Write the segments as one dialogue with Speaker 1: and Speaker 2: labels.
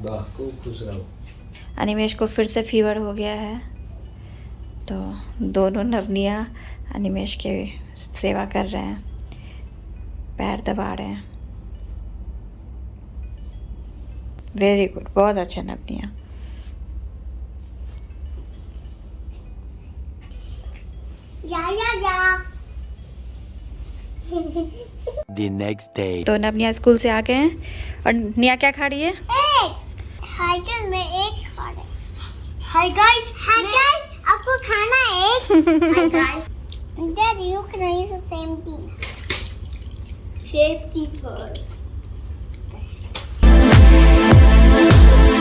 Speaker 1: वाह, खूब खुश रहो।
Speaker 2: अनिमेश को फिर से फीवर हो गया है, तो दोनों नवनिया अनिमेश के सेवा कर रहे हैं, पैर दबा रहे हैं। वेरी गुड, बहुत अच्छा नवनिया।
Speaker 3: The next day.
Speaker 2: तो नवनिया स्कूल से आ गए हैं और निया क्या खा रही है?
Speaker 4: हाय गाइस, मैं एक खा रहा हूं। हाय गाइस, आपको खाना है एक? Hi guys, dad you can use the same thing. Safety first.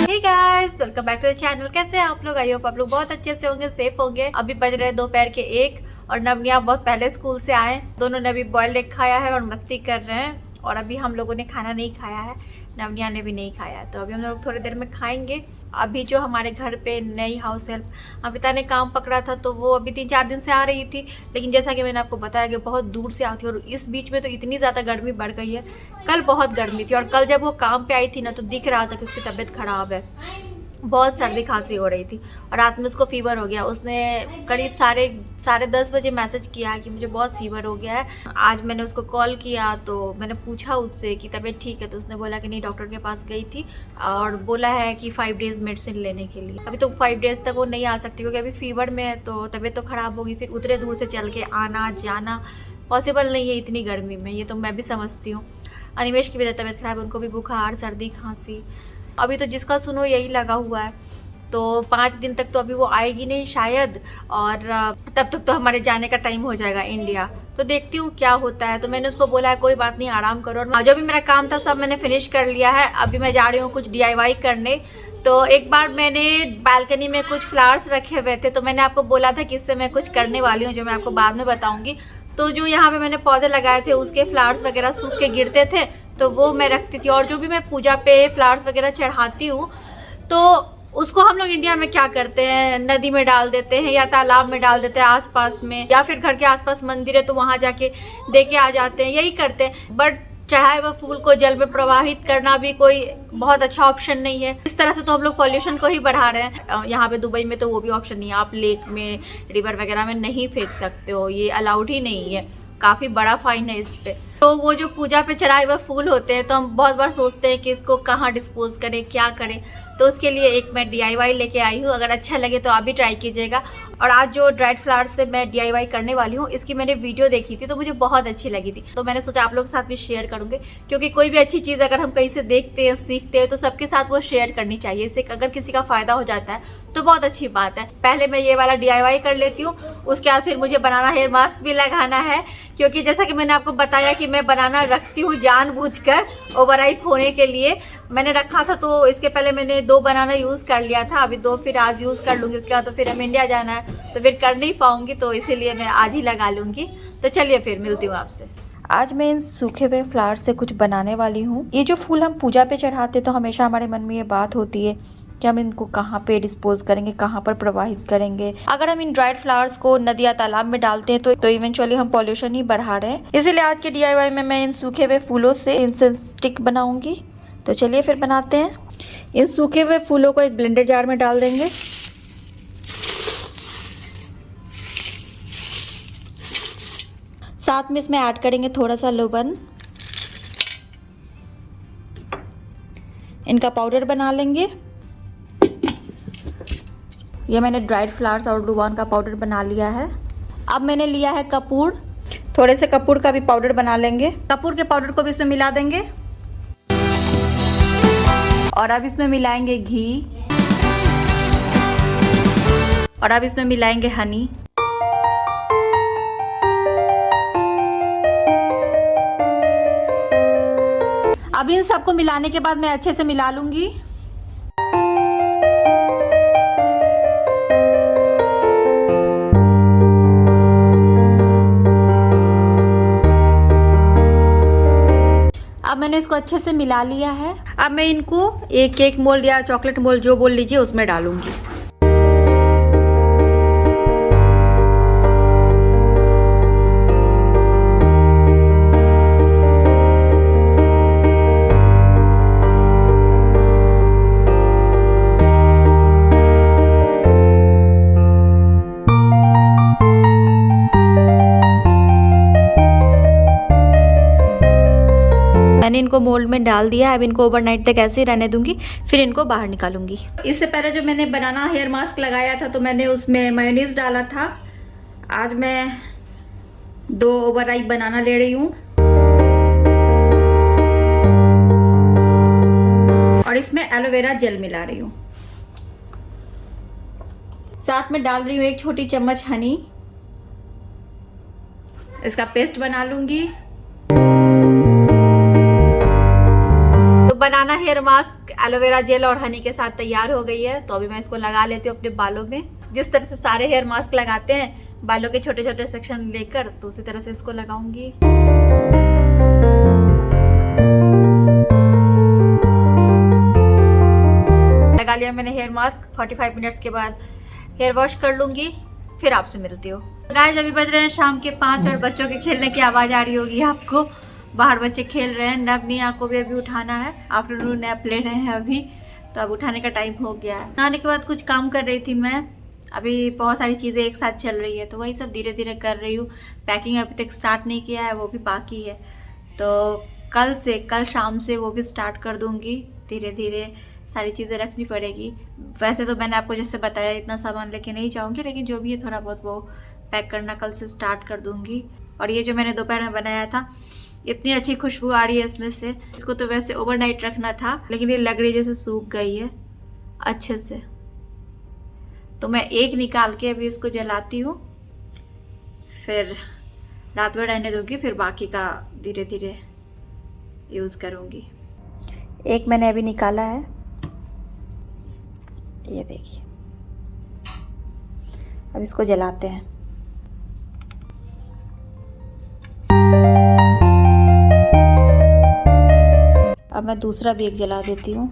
Speaker 2: Hey guys, welcome back to the channel. कैसे हैं आप लोग? आई होप आप लोग बहुत अच्छे से होंगे, सेफ होंगे। अभी बज रहे हैं दोपहर के 1 और नवनिया बहुत पहले स्कूल से आए। दोनों ने अभी बॉइल्ड एग खाया है और मस्ती कर रहे हैं, और अभी हम लोगों ने खाना नहीं खाया है, नवनिया ने भी नहीं खाया है। तो अभी हम लोग थोड़ी देर में खाएंगे। अभी जो हमारे घर पे नई हाउस हेल्प अमिता ने काम पकड़ा था, तो वो अभी 3-4 दिन से आ रही थी, लेकिन जैसा कि मैंने आपको बताया कि बहुत दूर से आती है, और इस बीच में तो इतनी ज़्यादा गर्मी बढ़ गई है। कल बहुत गर्मी थी, और कल जब वो काम पे आई थी ना, तो दिख रहा था कि उसकी तबीयत ख़राब है, बहुत सर्दी खांसी हो रही थी, और रात में उसको फीवर हो गया। उसने करीब साढ़े 10 बजे मैसेज किया कि मुझे बहुत फीवर हो गया है। आज मैंने उसको कॉल किया, तो मैंने पूछा उससे कि तबीयत ठीक है, तो उसने बोला कि नहीं, डॉक्टर के पास गई थी और बोला है कि 5 डेज़ मेडिसिन लेने के लिए। अभी तो 5 डेज़ तक वो नहीं आ सकती, क्योंकि अभी फीवर में है, तो तबीयत तो ख़राब होगी। फिर उतने दूर से चल के आना जाना पॉसिबल नहीं है इतनी गर्मी में, ये तो मैं भी समझती हूँ। अनिमेश की भी तबीयत ख़राब है, उनको भी बुखार सर्दी खांसी। अभी तो जिसका सुनो यही लगा हुआ है, तो 5 दिन तक तो अभी वो आएगी नहीं शायद, और तब तक तो हमारे जाने का टाइम हो जाएगा इंडिया। तो देखती हूँ क्या होता है। तो मैंने उसको बोला है कोई बात नहीं, आराम करो। और जो भी मेरा काम था सब मैंने फिनिश कर लिया है। अभी मैं जा रही हूँ कुछ DIY करने। तो एक बार मैंने बालकनी में कुछ फ्लावर्स रखे हुए थे, तो मैंने आपको बोला था कि इससे मैं कुछ करने वाली हूँ, जो मैं आपको बाद में बताऊँगी। तो जो यहाँ पे मैंने पौधे लगाए थे, उसके फ्लावर्स वगैरह सूख के गिरते थे, तो वो मैं रखती थी। और जो भी मैं पूजा पे फ्लावर्स वगैरह चढ़ाती हूँ, तो उसको हम लोग इंडिया में क्या करते हैं, नदी में डाल देते हैं या तालाब में डाल देते हैं आसपास में, या फिर घर के आसपास मंदिर है तो वहाँ जाके दे के आ जाते हैं, यही करते हैं। बट चढ़ाए हुए फूल को जल में प्रवाहित करना भी कोई बहुत अच्छा ऑप्शन नहीं है। इस तरह से तो हम लोग पॉल्यूशन को ही बढ़ा रहे हैं। यहाँ पे दुबई में तो वो भी ऑप्शन नहीं है, आप लेक में रिवर वगैरह में नहीं फेंक सकते हो, ये अलाउड ही नहीं है, काफ़ी बड़ा फाइन है इस पे। तो वो जो पूजा पे चढ़ाए हुए फूल होते हैं, तो हम बहुत बार सोचते हैं कि इसको कहाँ डिस्पोज करें, क्या करें। तो उसके लिए एक मैं DIY लेके आई हूँ, अगर अच्छा लगे तो आप भी ट्राई कीजिएगा। और आज जो ड्राइड फ्लावर्स से मैं DIY करने वाली हूँ, इसकी मैंने वीडियो देखी थी, तो मुझे बहुत अच्छी लगी थी, तो मैंने सोचा आप लोगों के साथ भी शेयर करूँगी। क्योंकि कोई भी अच्छी चीज़ अगर हम कहीं से देखते हैं, सीखते हैं, तो सबके साथ वो शेयर करनी चाहिए। इससे अगर किसी का फ़ायदा हो जाता है तो बहुत अच्छी बात है। पहले मैं ये वाला DIY कर लेती हूँ, उसके बाद फिर मुझे बनाना हेयर मास्क भी लगाना है। क्योंकि जैसा कि मैंने आपको बताया कि मैं बनाना रखती हूँ जानबूझकर, ओवरहाइप होने के लिए मैंने रखा था। तो इसके पहले मैंने 2 बनाना यूज़ कर लिया था, अभी 2 फिर आज यूज़ कर लूँगी। उसके बाद तो फिर हम इंडिया जाना है, तो फिर कर नहीं पाऊँगी, तो इसीलिए मैं आज ही लगा लूँगी। तो चलिए फिर मिलती हूँ आपसे। आज मैं इन सूखे हुए फ्लावर्स से कुछ बनाने वाली हूँ। ये जो फूल हम पूजा पे चढ़ाते, तो हमेशा हमारे मन में ये बात होती है कि हम इनको कहाँ पे डिस्पोज करेंगे, कहाँ पर प्रवाहित करेंगे। अगर हम इन ड्राइड फ्लावर्स को नदी या तालाब में डालते हैं, तो इवेंचुअली हम पॉल्यूशन ही बढ़ा रहे हैं। इसीलिए आज के DIY में मैं इन सूखे हुए फूलों से इंसेंस स्टिक बनाऊंगी। तो चलिए फिर बनाते हैं। इन सूखे हुए फूलों को एक ब्लेंडर जार में डाल देंगे। साथ में इसमें ऐड करेंगे थोड़ा सा लूबन। इनका पाउडर बना लेंगे। ये मैंने ड्राइड फ्लावर्स और लूबान का पाउडर बना लिया है। अब मैंने लिया है कपूर, थोड़े से कपूर का भी पाउडर बना लेंगे। कपूर के पाउडर को भी इसमें मिला देंगे, और अब इसमें मिलाएंगे घी, और अब इसमें मिलाएंगे हनी। अब इन सबको मिलाने के बाद मैं अच्छे से मिला लूंगी। अब मैंने इसको अच्छे से मिला लिया है। अब मैं इनको एक केक मोल्ड या चॉकलेट मोल्ड जो बोल लीजिए, उसमें डालूंगी। मैंने इनको मोल्ड में डाल दिया है। अब इनको ओवरनाइट तक ऐसे ही रहने दूंगी, फिर इनको बाहर निकालूंगी। इससे पहले जो मैंने बनाना हेयर मास्क लगाया था तो मैंने उसमें मेयोनीज डाला था। आज मैं 2 ओवरराइप बनाना ले रही हूँ और इसमें एलोवेरा जेल मिला रही हूँ। साथ में डाल रही हूँ 1 छोटी चम्मच हनी। इसका पेस्ट बना लूंगी। तो banana hair mask aloe vera gel और हनी के साथ तैयार हो गई है। तो अभी मैं इसको लगा लेती हूँ अपने बालों में। जिस तरह से सारे हेयर मास्क लगाते हैं बालों के छोटे छोटे सेक्शन लेकर, तो उसी तरह से इसको लगाऊंगी। लगा लिया मैंने हेयर मास्क। 45 मिनट्स के बाद हेयर वॉश कर लूंगी, फिर आपसे मिलती हूँ। गाइस अभी बज रहे हैं शाम के 5 और बच्चों के खेलने की आवाज़ आ रही होगी आपको। बाहर बच्चे खेल रहे हैं। नवनिया को भी अभी उठाना है। आफ्टरनून नैप ले रहे हैं अभी, तो अब उठाने का टाइम हो गया है। आने के बाद कुछ काम कर रही थी मैं। अभी बहुत सारी चीज़ें एक साथ चल रही है, तो वही सब धीरे धीरे कर रही हूँ। पैकिंग अभी तक स्टार्ट नहीं किया है, वो भी बाकी है। तो कल शाम से वो भी स्टार्ट कर दूँगी। धीरे धीरे सारी चीज़ें रखनी पड़ेगी। वैसे तो मैंने आपको जैसे बताया इतना सामान लेके नहीं जाऊँगी, लेकिन जो भी है थोड़ा बहुत वो पैक करना कल से स्टार्ट कर दूँगी। और ये जो मैंने दोपहर में बनाया था, इतनी अच्छी खुशबू आ रही है इसमें से। इसको तो वैसे ओवरनाइट रखना था, लेकिन ये लग रही जैसे सूख गई है अच्छे से। तो मैं एक निकाल के अभी इसको जलाती हूँ, फिर रात भर रहने दूँगी, फिर बाकी का धीरे धीरे यूज़ करूँगी। एक मैंने अभी निकाला है, ये देखिए। अब इसको जलाते हैं। अब मैं दूसरा भी एक जला देती हूँ।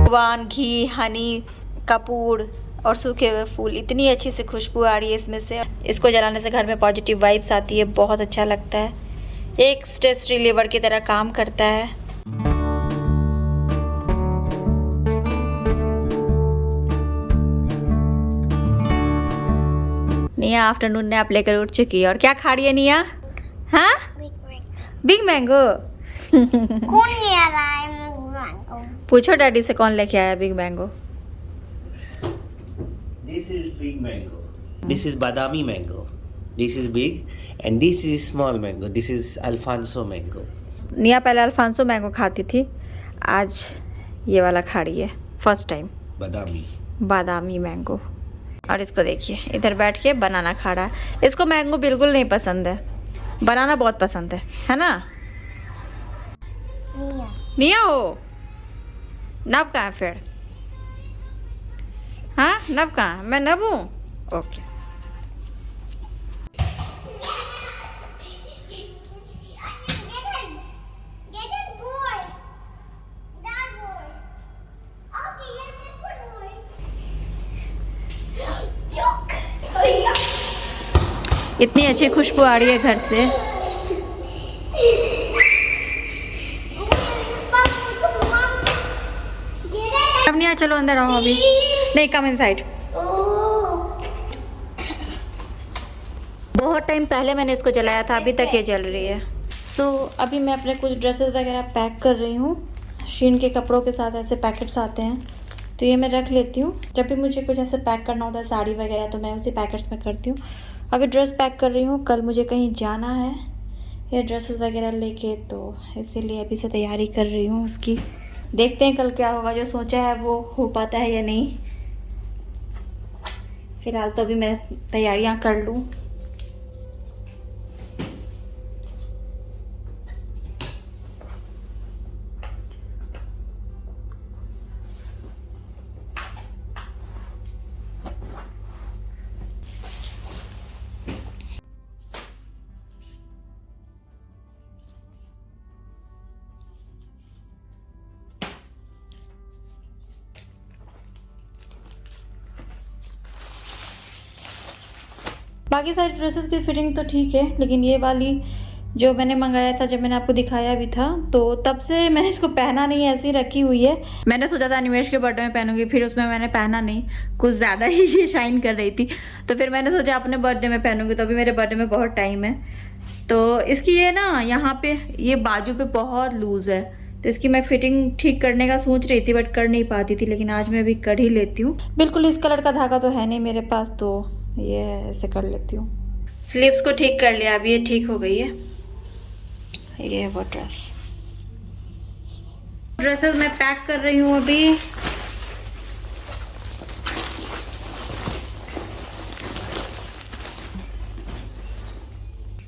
Speaker 2: भगवान, घी, हनी, कपूर और सूखे हुए फूल, इतनी अच्छी से खुशबू आ रही है इसमें से। इसको जलाने से घर में पॉजिटिव वाइब्स आती है, बहुत अच्छा लगता है। एक स्ट्रेस रिलीवर की तरह काम करता है। निया आफ्टरनून नैप लेकर उठ चुकी है। और क्या खा रही है निया? हाँ, बिग मैंगो।
Speaker 4: कौन ले आ रहा है मैंगो?
Speaker 2: पूछो डैडी से कौन लेके आया big mango.
Speaker 1: This is big mango. This is badami mango. This is big, and this is small mango. This is Alfonso mango.
Speaker 2: निया पहले अल्फांसो मैंगो खाती थी, आज ये वाला खा रही है फर्स्ट टाइम, बादामी मैंगो। और इसको देखिए इधर बैठ के बनाना खा रहा है। इसको मैंगो बिल्कुल नहीं पसंद है, बनाना बहुत पसंद है ना? निया हो, नब कहाँ है फिर? हाँ, नब कहाँ? मैं नब हूँ। ओके। इतनी अच्छी खुशबू आ रही है घर से। अब नहीं, चलो अंदर आओ। अभी नहीं, कम इनसाइड। बहुत टाइम पहले मैंने इसको जलाया था, अभी तक ये जल रही है। अभी मैं अपने कुछ ड्रेसेस वगैरह पैक कर रही हूँ। शीन के कपड़ों के साथ ऐसे पैकेट्स आते हैं, तो ये मैं रख लेती हूँ। जब भी मुझे कुछ ऐसे पैक करना होता है साड़ी वगैरह, तो मैं उसी पैकेट्स में करती हूँ। अभी ड्रेस पैक कर रही हूँ, कल मुझे कहीं जाना है ये ड्रेसेस वगैरह लेके, तो इसीलिए अभी से तैयारी कर रही हूँ उसकी। देखते हैं कल क्या होगा, जो सोचा है वो हो पाता है या नहीं। फिलहाल तो अभी मैं तैयारियां कर लूँ। बाकी सारी ड्रेसेस की फिटिंग तो ठीक है, लेकिन ये वाली जो मैंने मंगाया था, जब मैंने आपको दिखाया भी था, तो तब से मैंने इसको पहना नहीं, ऐसी रखी हुई है। मैंने सोचा था अनिमेश के बर्थडे में पहनूंगी, फिर उसमें मैंने पहना नहीं, कुछ ज़्यादा ही ये शाइन कर रही थी, तो फिर मैंने सोचा अपने बर्थडे में पहनूंगी। तो अभी मेरे बर्थडे में बहुत टाइम है। तो इसकी ये ना यहाँ पे ये बाजू पे बहुत लूज़ है, तो इसकी मैं फिटिंग ठीक करने का सोच रही थी, बट कर नहीं पाती थी, लेकिन आज मैं अभी कर ही लेती हूँ। बिल्कुल इस कलर का धागा तो है नहीं मेरे पास, तो ये ऐसे कर लेती हूँ। स्लीव्स को ठीक कर लिया, अभी ये ठीक हो गई है। ये है वो ड्रेसेस मैं पैक कर रही हूँ अभी।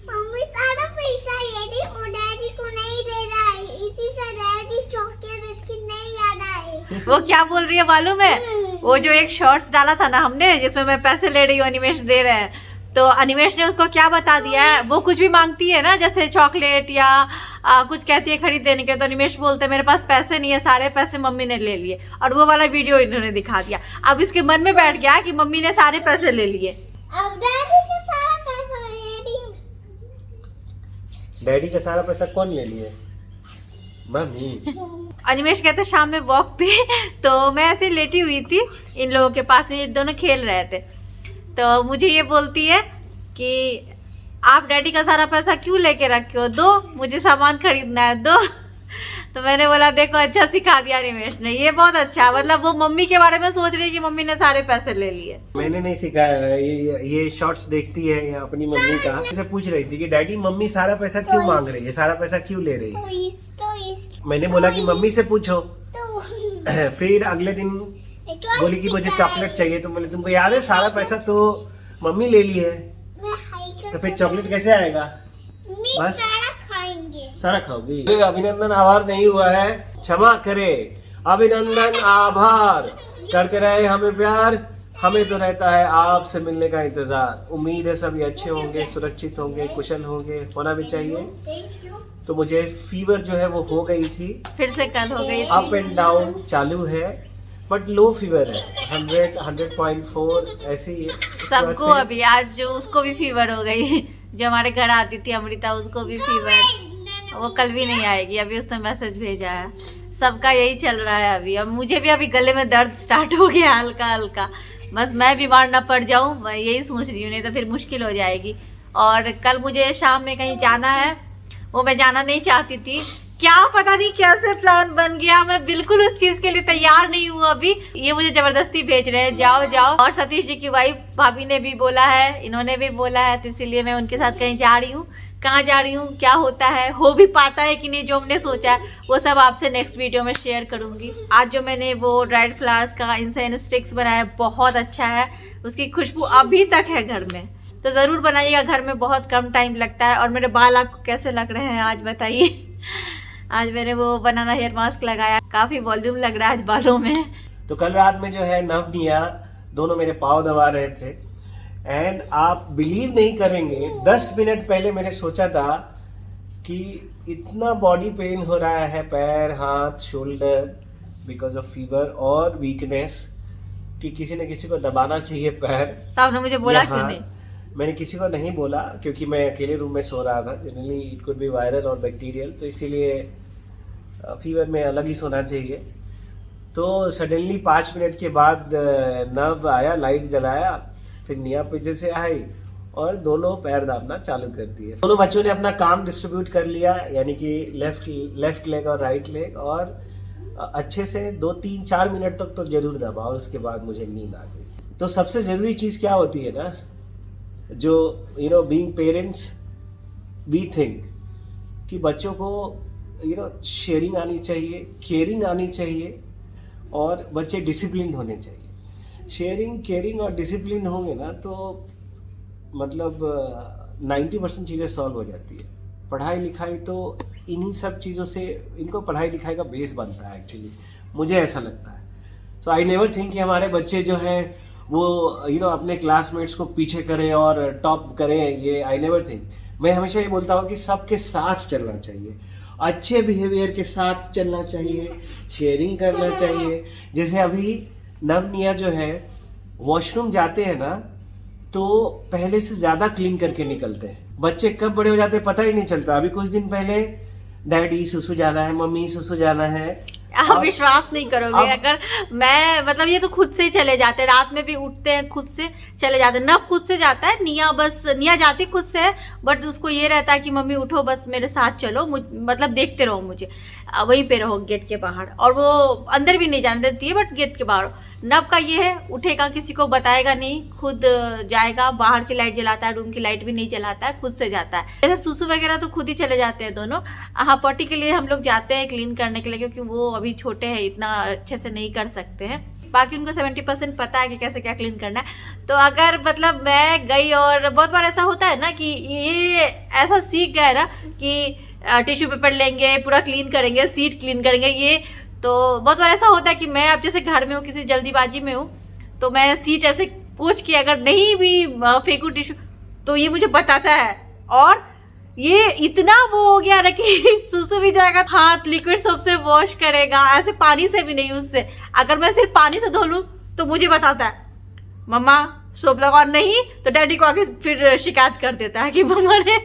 Speaker 4: मम्मी सारा पैसा ये डैडी को नहीं दे रहा है, इसी से डैडी चॉकलेट बिस्किट नहीं याद आए।
Speaker 2: वो क्या बोल रही है मालूम है? वो जो एक शॉर्ट्स डाला था ना हमने, जिसमें मैं पैसे ले रही हूँ, अनिमेश दे रहे हैं, तो अनिमेश ने उसको क्या बता दिया है, वो कुछ भी मांगती है ना, जैसे चॉकलेट या कुछ कहती है खरीद देने के, तो अनिमेश बोलते हैं मेरे पास पैसे नहीं है, सारे पैसे मम्मी ने ले लिए, और वो वाला वीडियो इन्होंने दिखा दिया। अब इसके मन में बैठ गया कि मम्मी ने सारे पैसे ले लिए।
Speaker 4: अब डैडी का सारा पैसा
Speaker 1: डैडी का सारा पैसा कौन ले लिए? मम्मी।
Speaker 2: अनिमेश कहते शाम में वॉक पे तो मैं ऐसे लेटी हुई थी इन लोगों के पास में, ये दोनों खेल रहे थे, तो मुझे ये बोलती है कि आप डैडी का सारा पैसा क्यों लेके रखे हो, दो, मुझे सामान खरीदना है, दो। तो मैंने बोला देखो अच्छा सिखा दिया अनिमेश ने, ये बहुत अच्छा, मतलब वो मम्मी के बारे में सोच रही है कि मम्मी ने सारे पैसे ले लिए।
Speaker 1: मैंने नहीं सिखाया है, ये शॉर्ट्स देखती है या अपनी मम्मी का, से पूछ रही थी कि डैडी मम्मी सारा पैसा क्यों मांग रही है, सारा पैसा क्यों ले रही है। मैंने बोला कि मम्मी से पूछो। फिर अगले दिन बोली कि मुझे चॉकलेट चाहिए, तो बोले तुमको याद है सारा पैसा तो मम्मी ले ली है, तो फिर चॉकलेट कैसे आएगा? बस सारा खाओगी। अभिनंदन आभार नहीं हुआ है, क्षमा करे। अभिनंदन आभार करते रहे हमें प्यार, हमें तो रहता है आपसे मिलने का इंतजार। उम्मीद है सभी अच्छे होंगे, सुरक्षित होंगे, कुशल होंगे, होना भी चाहिए। तो मुझे फीवर जो है वो हो गई थी,
Speaker 2: फिर से कल हो गई,
Speaker 1: अप एंड डाउन चालू है, बट लो फीवर है, 100.4 ऐसे ही है
Speaker 2: सबको। अभी आज जो उसको भी फीवर हो गई, जो हमारे घर आती थी अमृता, उसको भी फीवर, वो कल भी नहीं आएगी, अभी उसने मैसेज भेजा है। सबका यही चल रहा है अभी। अब मुझे भी अभी गले में दर्द स्टार्ट हो गया हल्का हल्का, बस मैं बीमार ना पड़ जाऊं, मैं यही सोच रही हूँ, नहीं तो फिर मुश्किल हो जाएगी। और कल मुझे शाम में कहीं जाना है, वो मैं जाना नहीं चाहती थी, क्या पता नहीं कैसे प्लान बन गया, मैं बिल्कुल उस चीज के लिए तैयार नहीं हूँ अभी। ये मुझे जबरदस्ती भेज रहे हैं जाओ जाओ, और सतीश जी की वाइफ भाभी ने भी बोला है, इन्होंने भी बोला है, तो इसीलिए मैं उनके साथ कहीं जा रही हूँ। कहाँ जा रही हूँ, क्या होता है, हो भी पाता है कि नहीं, जो हमने सोचा है वो सब आपसे नेक्स्ट वीडियो में शेयर करूँगी। आज जो मैंने वो ड्राइड फ्लावर्स का इंसेंस स्टिक्स बनाया बहुत अच्छा है, उसकी खुशबू अभी तक है घर में, तो ज़रूर बनाइएगा, घर में बहुत कम टाइम लगता है। और मेरे बाल आपको कैसे लग रहे हैं आज बताइए। आज मैंने वो बनाना हेयर मास्क लगाया, काफ़ी वॉल्यूम लग रहा है आज बालों में।
Speaker 1: तो कल रात में जो है नवनिया दोनों मेरे पाँव दबा रहे थे, एंड आप बिलीव नहीं करेंगे, 10 मिनट पहले मैंने सोचा था कि इतना बॉडी पेन हो रहा है, पैर, हाथ, शोल्डर, बिकॉज ऑफ फीवर और वीकनेस, कि किसी न किसी को दबाना चाहिए पैर।
Speaker 2: तो आपने मुझे बोला क्यों नहीं?
Speaker 1: मैंने किसी को नहीं बोला, क्योंकि मैं अकेले रूम में सो रहा था। Generally it could be viral और बैक्टीरियल, तो इसीलिए फीवर में अलग ही सोना चाहिए। तो सडनली 5 मिनट के बाद नव आया, लाइट जलाया, फिर निया पीछे से आई और दोनों पैर दाबना चालू कर दिए। दोनों बच्चों ने अपना काम डिस्ट्रीब्यूट कर लिया, यानी कि लेफ्ट लेग और राइट लेग, और अच्छे से 2-3-4 मिनट तक तो जरूर दबा, और उसके बाद मुझे नींद आ गई। तो सबसे ज़रूरी चीज़ क्या होती है ना, जो बीइंग पेरेंट्स वी थिंक कि बच्चों को शेयरिंग आनी चाहिए, केयरिंग आनी चाहिए, और बच्चे डिसिप्लिन होने चाहिए। शेयरिंग, केयरिंग और डिसिप्लिन होंगे ना, तो मतलब 90% चीज़ें सॉल्व हो जाती है। पढ़ाई लिखाई तो इन्हीं सब चीज़ों से, इनको पढ़ाई लिखाई का बेस बनता है एक्चुअली, मुझे ऐसा लगता है। सो आई नेवर थिंक कि हमारे बच्चे जो हैं वो अपने क्लासमेट्स को पीछे करें और टॉप करें, ये आई नेवर थिंक। मैं हमेशा ये बोलता हूँ कि सबके साथ चलना चाहिए, अच्छे बिहेवियर के साथ चलना चाहिए, शेयरिंग करना चाहिए। जैसे अभी नवनिया जो है वॉशरूम जाते हैं ना, तो पहले से ज्यादा क्लीन करके निकलते हैं। बच्चे कब बड़े हो जाते हैं पता ही नहीं चलता। अभी कुछ दिन पहले डैडी सुसु जाना है, मम्मी सुसु जाना है।
Speaker 2: आप विश्वास नहीं करोगे, अगर मैं मतलब ये तो खुद से ही चले जाते हैं, रात में भी उठते हैं खुद से चले जाते हैं। नव खुद से जाता है, निया जाती खुद से है, बट उसको ये रहता है कि मम्मी उठो बस मेरे साथ चलो, मतलब देखते रहो मुझे, वहीं पे रहो गेट के बाहर, और वो अंदर भी नहीं जाने देती है बट गेट के बाहर। नव का ये है, उठेगा किसी को बताएगा नहीं, खुद जाएगा, बाहर की लाइट जलाता है, रूम की लाइट भी नहीं जलाता है, खुद से जाता है। जैसे सुसु वगैरह तो खुद ही चले जाते हैं दोनों। हाँ, पॉटी के लिए हम लोग जाते हैं क्लीन करने के लिए, क्योंकि वो अभी छोटे हैं, इतना अच्छे से नहीं कर सकते हैं। बाकी उनको 70% पता है कि कैसे क्या क्लीन करना है। तो अगर मतलब मैं गई, और बहुत बार ऐसा होता है ना कि ये ऐसा सीख गया है ना कि टिश्यू पेपर लेंगे, पूरा क्लीन करेंगे, सीट क्लीन करेंगे, ये तो बहुत बार ऐसा होता है कि मैं अब जैसे घर में हूँ, किसी जल्दीबाजी में हूँ, तो मैं सीट ऐसे पूछ के अगर नहीं भी फेंकूँ टिश्यू, तो ये मुझे बताता है। और ये इतना वो हो गया ना कि सुसु भी जाएगा, हाथ लिक्विड सोप से वॉश करेगा, ऐसे पानी से भी नहीं, उससे अगर मैं सिर्फ पानी से धो लूँ तो मुझे बताता है मम्मा सोप लगा, नहीं तो डैडी को आके फिर शिकायत कर देता है कि मम्मा ने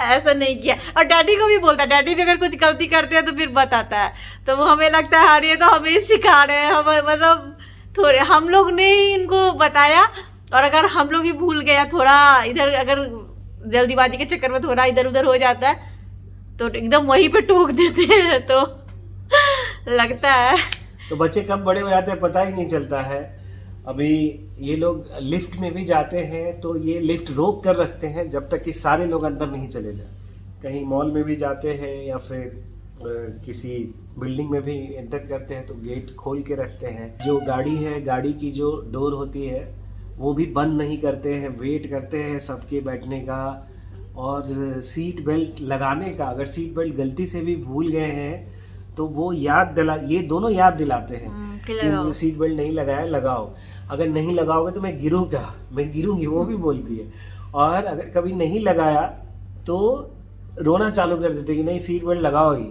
Speaker 2: ऐसा नहीं किया। और डैडी को भी बोलता है, डैडी भी अगर कुछ गलती करते हैं तो फिर बताता है। तो वो हमें लगता है अरे ये तो हमें सिखा रहे हैं, हम मतलब थोड़े हम लोग ने ही इनको बताया, और अगर हम लोग ही भूल गया थोड़ा इधर, अगर जल्दीबाजी के चक्कर में थोड़ा इधर उधर हो जाता है तो एकदम वहीं पे टोक देते हैं, तो लगता है।
Speaker 1: तो बच्चे कब बड़े हो जाते हैं पता ही नहीं चलता है। अभी ये लोग लिफ्ट में भी जाते हैं तो ये लिफ्ट रोक कर रखते हैं जब तक कि सारे लोग अंदर नहीं चले जाए। कहीं मॉल में भी जाते हैं या फिर किसी बिल्डिंग में भी एंटर करते हैं तो गेट खोल के रखते हैं। जो गाड़ी है, गाड़ी की जो डोर होती है वो भी बंद नहीं करते हैं, वेट करते हैं सबके बैठने का। और सीट बेल्ट लगाने का, अगर सीट बेल्ट गलती से भी भूल गए हैं तो वो ये दोनों याद दिलाते हैं कि सीट बेल्ट नहीं लगाया, लगाओ। अगर नहीं लगाओगे तो मैं गिरूँगा, मैं गिरूंगी, वो भी बोलती है। और अगर कभी नहीं लगाया तो रोना चालू कर देते कि नहीं सीट बेल्ट लगाओ ही।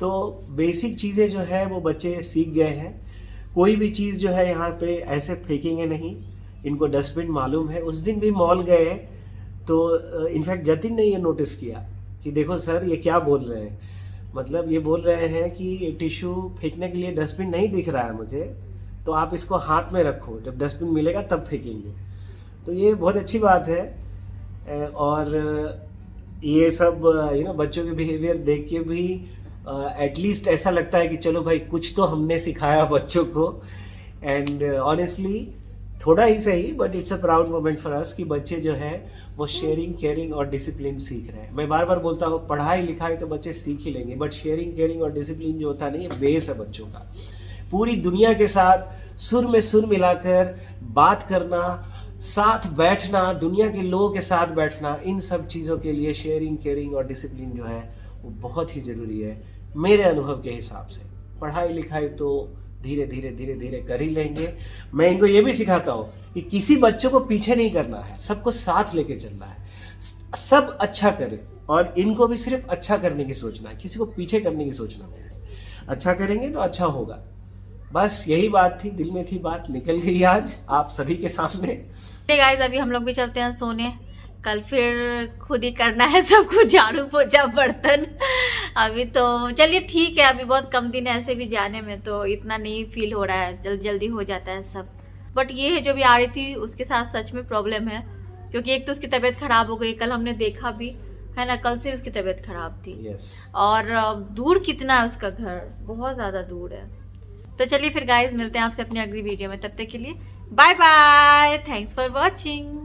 Speaker 1: तो बेसिक चीज़ें जो है वो बच्चे सीख गए हैं। कोई भी चीज़ जो है यहाँ पे ऐसे फेंकेंगे नहीं, इनको डस्टबिन मालूम है। उस दिन भी मॉल गए तो इनफैक्ट जतिन ने ये नोटिस किया कि देखो सर ये क्या बोल रहे हैं, मतलब ये बोल रहे हैं कि टिश्यू फेंकने के लिए डस्टबिन नहीं दिख रहा है मुझे, तो आप इसको हाथ में रखो, जब डस्टबिन मिलेगा तब फेंकेंगे। तो ये बहुत अच्छी बात है। और ये सब बच्चों के बिहेवियर देख के भी एटलीस्ट ऐसा लगता है कि चलो भाई कुछ तो हमने सिखाया बच्चों को। एंड ऑनेस्टली थोड़ा ही सही but it's a proud moment for us कि बच्चे जो है वो शेयरिंग, केयरिंग और डिसिप्लिन सीख रहे हैं। मैं बार बार बोलता हूँ पढ़ाई लिखाई तो बच्चे सीख ही लेंगे, बट शेयरिंग, केयरिंग और डिसिप्लिन जो होता है ना, ये बेस है बच्चों का। पूरी दुनिया के साथ सुर में सुर मिलाकर बात करना, साथ बैठना, दुनिया के लोगों के साथ बैठना, इन सब चीज़ों के लिए शेयरिंग, केयरिंग और डिसिप्लिन जो है वो बहुत ही ज़रूरी है मेरे अनुभव के हिसाब से। पढ़ाई लिखाई तो धीरे धीरे धीरे धीरे कर ही लेंगे। मैं इनको ये भी सिखाता हूँ कि किसी बच्चों को पीछे नहीं करना है, सबको साथ लेके चलना है, सब अच्छा करें। और इनको भी सिर्फ अच्छा करने की सोचना है, किसी को पीछे करने की सोचना नहीं है। अच्छा करेंगे तो अच्छा होगा। बस यही बात थी, दिल में थी बात, निकल गई आज आप सभी के सामने।
Speaker 2: गाइस अभी हम लोग भी चलते हैं सोने, कल फिर खुद ही करना है सब कुछ, झाड़ू पोछा बर्तन। अभी तो चलिए ठीक है, अभी बहुत कम दिन ऐसे भी जाने में, तो इतना नहीं फील हो रहा है, जल्दी हो जाता है सब। बट ये है जो भी आ रही थी उसके साथ सच में प्रॉब्लम है, क्योंकि एक तो उसकी तबीयत खराब हो गई, कल हमने देखा भी है ना, कल से उसकी तबीयत खराब थी। और दूर कितना है उसका घर, बहुत ज़्यादा दूर है। तो चलिए फिर गाइस मिलते हैं आपसे अपनी अगली वीडियो में, तब तक के लिए bye bye, thanks for watching.